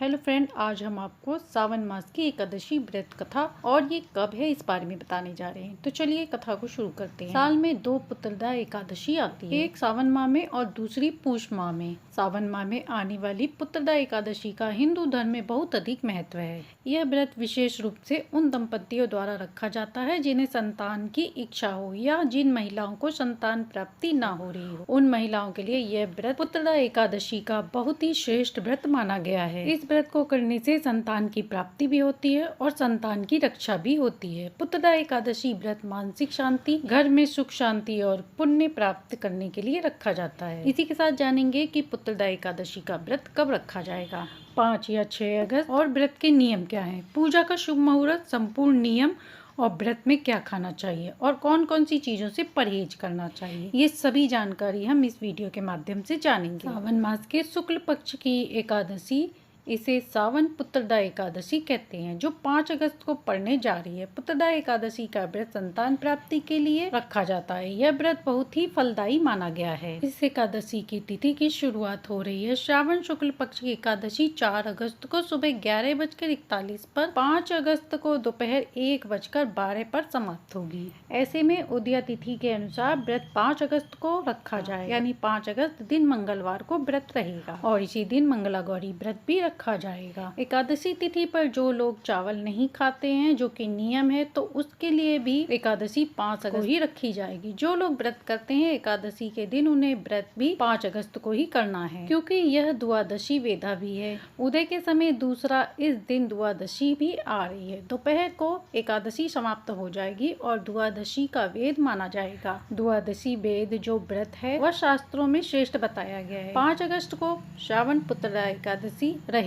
Hello friend, आज हम आपको सावन मास की एकादशी व्रत कथा और ये कब है इस बारे में बताने जा रहे हैं। तो चलिए कथा को शुरू करते हैं। साल में दो पुत्रदा एकादशी आती है, एक सावन माह में और दूसरी पूष माह में। सावन माह में आने वाली पुत्रदा एकादशी का हिंदू धर्म में बहुत अधिक महत्व है। यह व्रत विशेष रूप से उन दंपतियों द्वारा रखा जाता है जिन्हें संतान की इच्छा हो या जिन महिलाओं को संतान प्राप्ति न हो रही हो। उन महिलाओं के लिए यह व्रत पुत्रदा एकादशी का बहुत ही श्रेष्ठ व्रत माना गया है। इस व्रत को करने से संतान की प्राप्ति भी होती है और संतान की रक्षा भी होती है। पुत्रदा एकादशी व्रत मानसिक शांति, घर में सुख शांति और पुण्य प्राप्त करने के लिए रखा जाता है। इसी के साथ जानेंगे कि पुत्रदा एकादशी का व्रत कब रखा जाएगा, 5 या 6 अगस्त। और व्रत के नियम क्या हैं, पूजा का शुभ मुहूर्त, संपूर्ण नियम और व्रत में क्या खाना चाहिए और कौन कौन सी चीजों से परहेज करना चाहिए, ये सभी जानकारी हम इस वीडियो के माध्यम से जानेंगे। सावन मास के शुक्ल पक्ष की एकादशी, इसे सावन पुत्रदा एकादशी कहते हैं, जो 5 अगस्त को पड़ने जा रही है। पुत्रदा एकादशी का व्रत संतान प्राप्ति के लिए रखा जाता है। यह व्रत बहुत ही फलदायी माना गया है। इस एकादशी की तिथि की शुरुआत हो रही है श्रावण शुक्ल पक्ष की एकादशी 4 अगस्त को सुबह 11:41 पर, 5 अगस्त को दोपहर 1:12 पर समाप्त होगी। ऐसे में उदया तिथि के अनुसार व्रत 5 अगस्त को रखा जाए, यानी 5 अगस्त दिन मंगलवार को व्रत रहेगा और इसी दिन मंगला गौरी व्रत भी रखा जाएगा। एकादशी तिथि पर जो लोग चावल नहीं खाते हैं, जो कि नियम है, तो उसके लिए भी एकादशी 5 अगस्त को ही रखी जाएगी। जो लोग व्रत करते हैं एकादशी के दिन, उन्हें व्रत भी 5 अगस्त को ही करना है, क्योंकि यह द्वादशी वेदा भी है। उदय के समय दूसरा इस दिन द्वादशी भी आ रही है। दोपहर को एकादशी समाप्त हो जाएगी और द्वादशी का वेद माना जाएगा। द्वादशी वेद जो व्रत है वह शास्त्रों में श्रेष्ठ बताया गया है। 5 अगस्त को श्रावण पुत्रदा एकादशी रहेगी।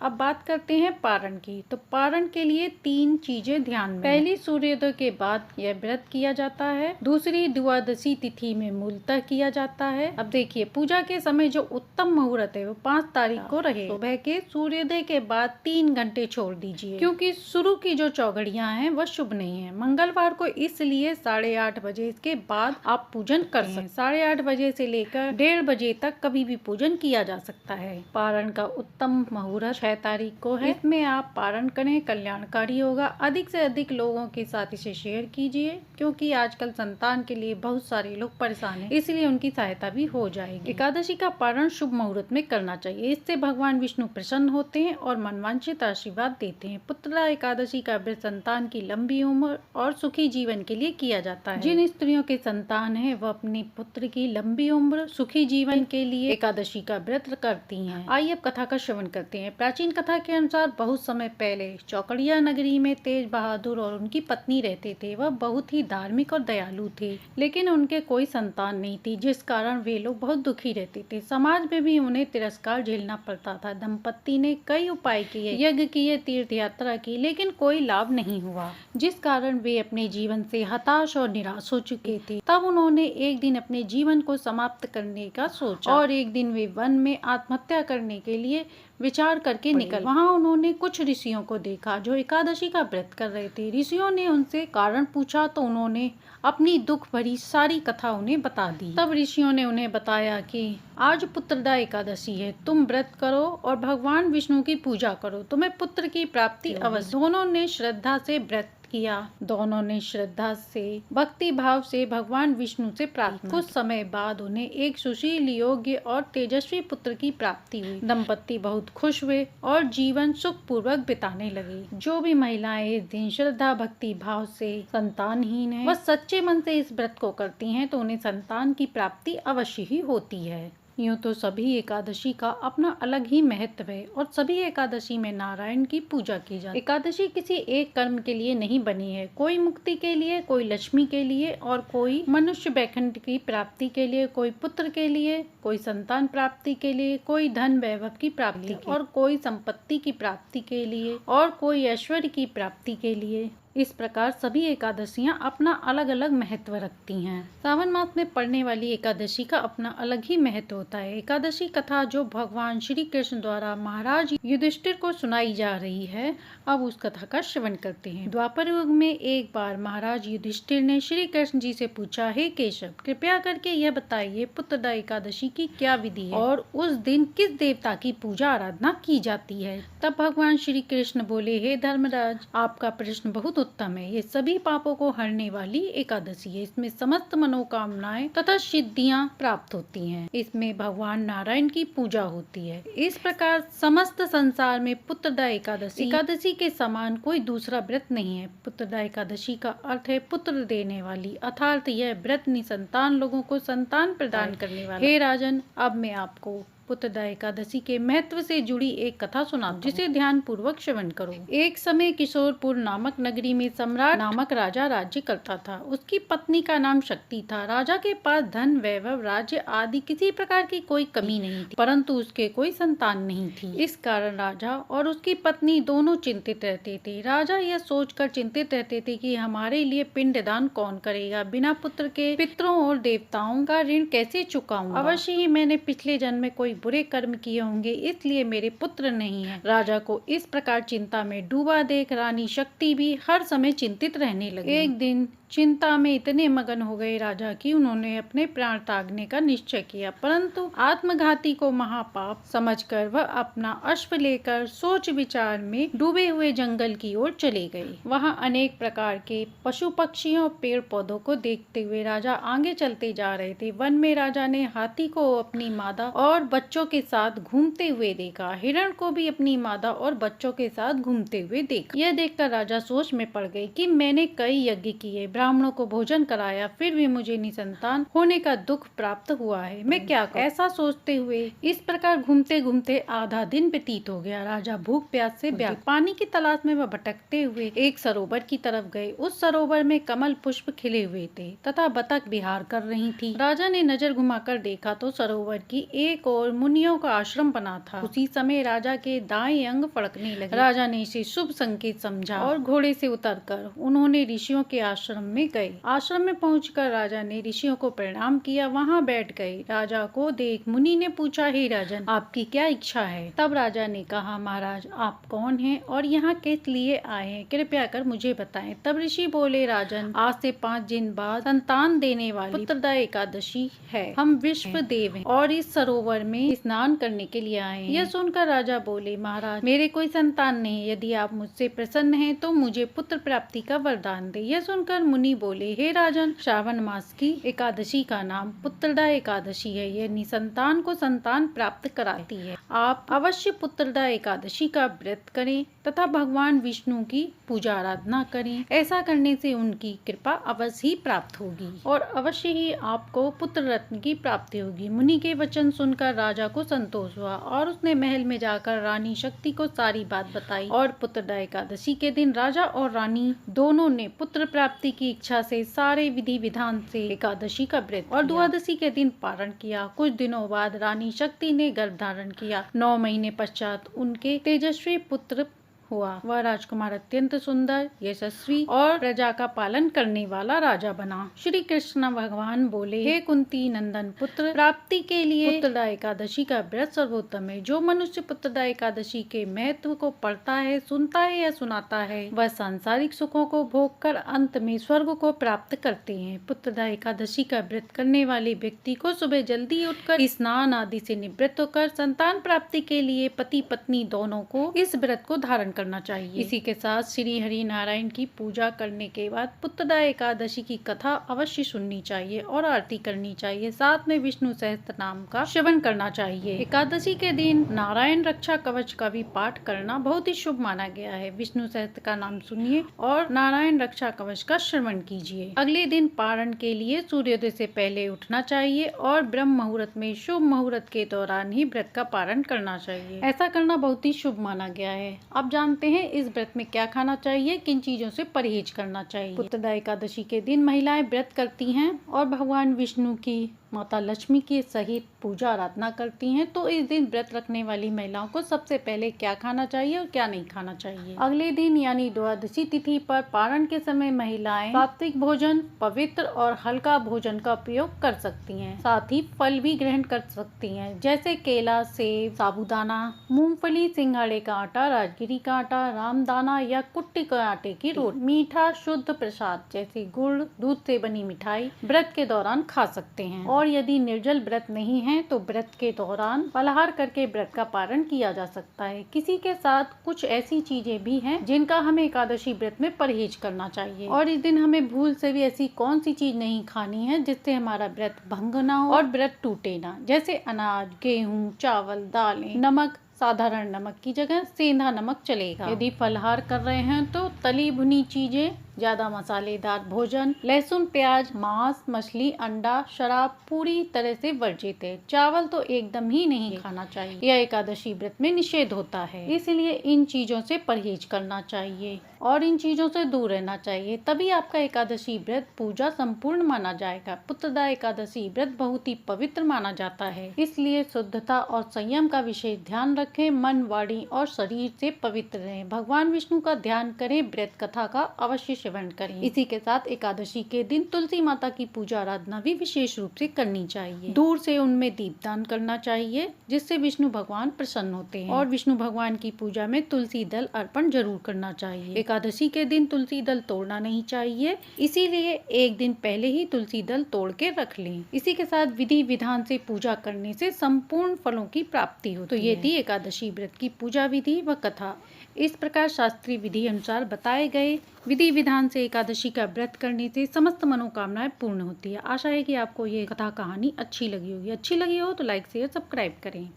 अब बात करते हैं पारण की। तो पारण के लिए 3 चीजें ध्यान में। पहली, सूर्योदय के बाद यह व्रत किया जाता है। दूसरी, द्वादशी तिथि में मूलतः किया जाता है। अब देखिए, पूजा के समय जो उत्तम मुहूर्त है वो 5 तारीख को रहे। सुबह के सूर्योदय के बाद 3 घंटे छोड़ दीजिए, क्योंकि शुरू की जो चौघड़ियां हैं वह शुभ नहीं है। मंगलवार को इसलिए 8:30 बजे के बाद आप पूजन कर सकते हैं। 8:30 बजे से लेकर 1:30 बजे तक कभी भी पूजन किया जा सकता है। पारण का उत्तम मुहूर्त 6 तारीख को है। इसमें आप पारण करें, कल्याणकारी होगा। अधिक से अधिक लोगों के साथ इसे शेयर कीजिए, क्योंकि आजकल संतान के लिए बहुत सारे लोग परेशान हैं, इसलिए उनकी सहायता भी हो जाएगी। एकादशी का पारण शुभ मुहूर्त में करना चाहिए। इससे भगवान विष्णु प्रसन्न होते हैं और मनवांछित आशीर्वाद देते हैं। पुत्रदा एकादशी का व्रत संतान की लंबी उम्र और सुखी जीवन के लिए किया जाता है। जिन स्त्रियों के संतान है वह अपने पुत्र की लंबी उम्र, सुखी जीवन के लिए एकादशी का व्रत करती हैं। आइए अब कथा का श्रवण करते हैं। प्राचीन कथा के अनुसार बहुत समय पहले चौकड़िया नगरी में तेज बहादुर और उनकी पत्नी रहते थे। वह बहुत ही धार्मिक और दयालु थे, लेकिन उनके कोई संतान नहीं थी, जिस कारण वे लोग बहुत दुखी रहते थे। समाज में भी उन्हें तिरस्कार झेलना पड़ता था। दंपति ने कई उपाय किए, यज्ञ किए, तीर्थ यात्रा की, लेकिन कोई लाभ नहीं हुआ, जिस कारण वे अपने जीवन से हताश और निराश हो चुके थे। तब उन्होंने एक दिन अपने जीवन को समाप्त करने का सोचा और एक दिन वे वन में आत्महत्या करने के लिए विचार करके निकल। वहाँ उन्होंने कुछ ऋषियों को देखा जो एकादशी का व्रत कर रहे थे। ऋषियों ने उनसे कारण पूछा तो उन्होंने अपनी दुख भरी सारी कथा उन्हें बता दी। तब ऋषियों ने उन्हें बताया कि आज पुत्रदा एकादशी है, तुम व्रत करो और भगवान विष्णु की पूजा करो, तुम्हें पुत्र की प्राप्ति अवश्य। दोनों ने श्रद्धा से व्रत किया। दोनों ने श्रद्धा से, भक्ति भाव से भगवान विष्णु से प्रार्थना। कुछ समय बाद उन्हें एक सुशील, योग्य और तेजस्वी पुत्र की प्राप्ति हुई। दंपति बहुत खुश हुए और जीवन सुख पूर्वक बिताने लगे। जो भी महिलाएं इस दिन श्रद्धा भक्ति भाव से संतानहीन हैं, वह सच्चे मन से इस व्रत को करती हैं तो उन्हें संतान की प्राप्ति अवश्य ही होती है। यूँ तो सभी एकादशी का अपना अलग ही महत्व है और सभी एकादशी में नारायण की पूजा की जाती है। एकादशी किसी एक कर्म के लिए नहीं बनी है, कोई मुक्ति के लिए, कोई लक्ष्मी के लिए और कोई मनुष्य बैकुंठ की प्राप्ति के लिए, कोई पुत्र के लिए, कोई संतान प्राप्ति के लिए, कोई धन वैभव की प्राप्ति और कोई संपत्ति की प्राप्ति के लिए और कोई ऐश्वर्य की प्राप्ति के लिए इस प्रकार सभी एकादशियां अपना अलग अलग महत्व रखती हैं। सावन मास में पड़ने वाली एकादशी का अपना अलग ही महत्व होता है। एकादशी कथा जो भगवान श्री कृष्ण द्वारा महाराज युधिष्ठिर को सुनाई जा रही है, अब उस कथा का श्रवण करते हैं। द्वापर युग में एक बार महाराज युधिष्ठिर ने श्री कृष्ण जी से पूछा, हे केशव, कृपया करके यह बताइए पुत्रदा एकादशी की क्या विधि है और उस दिन किस देवता की पूजा आराधना की जाती है। तब भगवान श्री कृष्ण बोले, हे धर्मराज, आपका प्रश्न बहुत उत्तम है। ये सभी पापों को हरने वाली एकादशी है। इसमें समस्त मनोकामनाएं तथा सिद्धियां प्राप्त होती हैं। इसमें भगवान नारायण की पूजा होती है। इस प्रकार समस्त संसार में पुत्रदा एकादशी के समान कोई दूसरा व्रत नहीं है। पुत्रदा एकादशी का अर्थ है पुत्र देने वाली, अर्थात यह व्रत निसंतान लोगों को संतान प्रदान करने वाला। हे राजन, अब मैं आपको पुत्रदा एकादशी के महत्व से जुड़ी एक कथा सुनाता हूं, जिसे ध्यान पूर्वक श्रवण करो। एक समय किशोरपुर नामक नगरी में सम्राट नामक राजा राज्य करता था। उसकी पत्नी का नाम शक्ति था। राजा के पास धन, वैभव, राज्य आदि किसी प्रकार की कोई कमी नहीं थी, परंतु उसके कोई संतान नहीं थी। इस कारण राजा और उसकी पत्नी दोनों चिंतित रहते थे। राजा यह सोचकर चिंतित रहते थे कि हमारे लिए पिंडदान कौन करेगा। बिना पुत्र के पितरों और देवताओं का ऋण कैसे चुकाऊंगा। अवश्य ही मैंने पिछले जन्म में कोई बुरे कर्म किए होंगे, इसलिए मेरे पुत्र नहीं है। राजा को इस प्रकार चिंता में डूबा देख रानी शक्ति भी हर समय चिंतित रहने लगी। एक दिन चिंता में इतने मगन हो गए राजा कि उन्होंने अपने प्राण त्यागने का निश्चय किया, परंतु आत्मघाती को महापाप समझकर वह अपना अश्व लेकर सोच विचार में डूबे हुए जंगल की ओर चले गए। वहां अनेक प्रकार के पशु पक्षियों, पेड़ पौधों को देखते हुए राजा आगे चलते जा रहे थे। वन में राजा ने हाथी को अपनी मादा और बच्चों के साथ घूमते हुए देखा। हिरण को भी अपनी मादा और बच्चों के साथ घूमते हुए देखा। यह देखकर राजा सोच में पड़ गए कि मैंने कई यज्ञ किए, ब्राह्मणों को भोजन कराया, फिर भी मुझे निसंतान होने का दुख प्राप्त हुआ है। मैं क्या करूं? ऐसा सोचते हुए इस प्रकार घूमते घूमते आधा दिन व्यतीत हो गया। राजा भूख प्यास से व्याकुल, पानी की तलाश में वह भटकते हुए एक सरोवर की तरफ गए। उस सरोवर में कमल पुष्प खिले हुए थे तथा बतख विहार कर रही थी। राजा ने नजर घुमाकर देखा तो सरोवर की एक ओर मुनियों का आश्रम बना था। उसी समय राजा के दाएं अंग फड़कने लगे। राजा ने इसे शुभ संकेत समझा और घोड़े से उतरकर उन्होंने ऋषियों के आश्रम में गए। आश्रम में पहुंचकर राजा ने ऋषियों को प्रणाम किया, वहां बैठ गए। राजा को देख मुनि ने पूछा, हे राजन, आपकी क्या इच्छा है? तब राजा ने कहा, महाराज, आप कौन हैं और यहाँ किस लिए आए हैं? कृपया कर मुझे बताएं। तब ऋषि बोले, राजन, आज से 5 दिन बाद संतान देने वाली पुत्रदा एकादशी है। हम विश्व देव हैं और इस सरोवर में स्नान करने के लिए आए हैं। यह सुनकर राजा बोले, महाराज, मेरे कोई संतान नहीं। यदि आप मुझसे प्रसन्न हैं तो मुझे पुत्र प्राप्ति का वरदान दे। यह सुनकर मुनि बोले, हे राजन, श्रावण मास की एकादशी का नाम पुत्रदा एकादशी है। यह निसंतान को संतान प्राप्त कराती है। आप अवश्य पुत्रदा एकादशी का व्रत करें तथा भगवान विष्णु की पूजा आराधना करें। ऐसा करने से उनकी कृपा अवश्य ही प्राप्त होगी और अवश्य ही आपको पुत्र रत्न की प्राप्ति होगी। मुनि के वचन सुनकर राजा को संतोष हुआ और उसने महल में जाकर रानी शक्ति को सारी बात बताई और पुत्रदा एकादशी के दिन राजा और रानी दोनों ने पुत्र प्राप्ति की इच्छा से सारे विधि विधान से एकादशी का व्रत और द्वादशी के दिन पारण किया। कुछ दिनों बाद रानी शक्ति ने गर्भ धारण किया। 9 महीने पश्चात उनके तेजस्वी पुत्र हुआ। वह राजकुमार अत्यंत सुंदर, यशस्वी और प्रजा का पालन करने वाला राजा बना। श्री कृष्ण भगवान बोले, हे कुंती नंदन पुत्र, प्राप्ति के लिए पुत्रदा एकादशी का व्रत सर्वोत्तम है। जो मनुष्य पुत्रदा एकादशी के महत्व को पढ़ता है, सुनता है या सुनाता है, वह सांसारिक सुखों को भोग कर अंत में स्वर्ग को प्राप्त करते हैं। पुत्रदा एकादशी का व्रत करने वाले व्यक्ति को सुबह जल्दी उठकर स्नान आदि से निवृत्त होकर संतान प्राप्ति के लिए पति पत्नी दोनों को इस व्रत को धारण करना चाहिए। इसी के साथ श्री हरि नारायण की पूजा करने के बाद पुत्रदा एकादशी की कथा अवश्य सुननी चाहिए और आरती करनी चाहिए। साथ में विष्णु सहस्त्र नाम का श्रवण करना चाहिए। एकादशी के दिन नारायण रक्षा कवच का भी पाठ करना बहुत ही शुभ माना गया है। विष्णु सहस्त्र का नाम सुनिए और नारायण रक्षा कवच का श्रवण कीजिए। अगले दिन पारण के लिए सूर्योदय से पहले उठना चाहिए और ब्रह्म मुहूर्त में शुभ मुहूर्त के दौरान ही व्रत का पारण करना चाहिए। ऐसा करना बहुत ही शुभ माना गया है। अब जानते हैं इस व्रत में क्या खाना चाहिए, किन चीजों से परहेज करना चाहिए। पुत्रदा एकादशी के दिन महिलाएं व्रत करती हैं और भगवान विष्णु की माता लक्ष्मी की सहित पूजा आराधना करती हैं। तो इस दिन व्रत रखने वाली महिलाओं को सबसे पहले क्या खाना चाहिए और क्या नहीं खाना चाहिए। अगले दिन यानी द्वादशी तिथि पर पारण के समय महिलाएं सात्विक भोजन, पवित्र और हल्का भोजन का उपयोग कर सकती हैं। साथ ही फल भी ग्रहण कर सकती हैं, जैसे केला, सेब, साबूदाना, मूंगफली, सिंघाड़े का आटा, राजगिरी का आटा, रामदाना या कुट्टी के आटे की रोटी। मीठा शुद्ध प्रसाद जैसे गुड़, दूध से बनी मिठाई व्रत के दौरान खा सकते हैं। और यदि निर्जल व्रत नहीं है तो व्रत के दौरान फलाहार करके व्रत का पारण किया जा सकता है। किसी के साथ कुछ ऐसी चीजें भी हैं जिनका हमें एकादशी व्रत में परहेज करना चाहिए। और इस दिन हमें भूल से भी ऐसी कौन सी चीज नहीं खानी है जिससे हमारा व्रत भंग ना हो और व्रत टूटे ना, जैसे अनाज, गेहूँ, चावल, दालें, नमक, साधारण नमक की जगह सेंधा नमक चलेगा। यदि फलाहार कर रहे हैं तो तली भुनी चीजें, ज्यादा मसालेदार भोजन, लहसुन, प्याज, मांस, मछली, अंडा, शराब पूरी तरह से वर्जित है। चावल तो एकदम ही नहीं खाना चाहिए, यह एकादशी व्रत में निषेध होता है। इसलिए इन चीजों से परहेज करना चाहिए और इन चीजों से दूर रहना चाहिए, तभी आपका एकादशी व्रत पूजा संपूर्ण माना जाएगा। पुत्रदा एकादशी व्रत बहुत ही पवित्र माना जाता है, इसलिए शुद्धता और संयम का विशेष ध्यान रखें। मन, वाणी और शरीर से पवित्र रहें। भगवान विष्णु का ध्यान करें, व्रत कथा का अवश्य सेवन करें। इसी के साथ एकादशी के दिन तुलसी माता की पूजा आराधना भी विशेष रूप से करनी चाहिए। दूर से उनमें दीपदान करना चाहिए, जिससे विष्णु भगवान प्रसन्न होते हैं। और विष्णु भगवान की पूजा में तुलसी दल अर्पण जरूर करना चाहिए। एकादशी के दिन तुलसी दल तोड़ना नहीं चाहिए, इसीलिए एक दिन पहले ही तुलसी दल तोड़ के रख लें। इसी के साथ विधि विधान से पूजा करने से संपूर्ण फलों की प्राप्ति होती है। तो ये थी एकादशी व्रत की पूजा विधि व कथा। इस प्रकार शास्त्रीय विधि अनुसार बताए गए विधि विधान से एकादशी का व्रत करने से समस्त मनोकामनाएं पूर्ण होती है। आशा है कि आपको ये कथा कहानी अच्छी लगी होगी। अच्छी लगी हो तो लाइक, शेयर, सब्सक्राइब करें।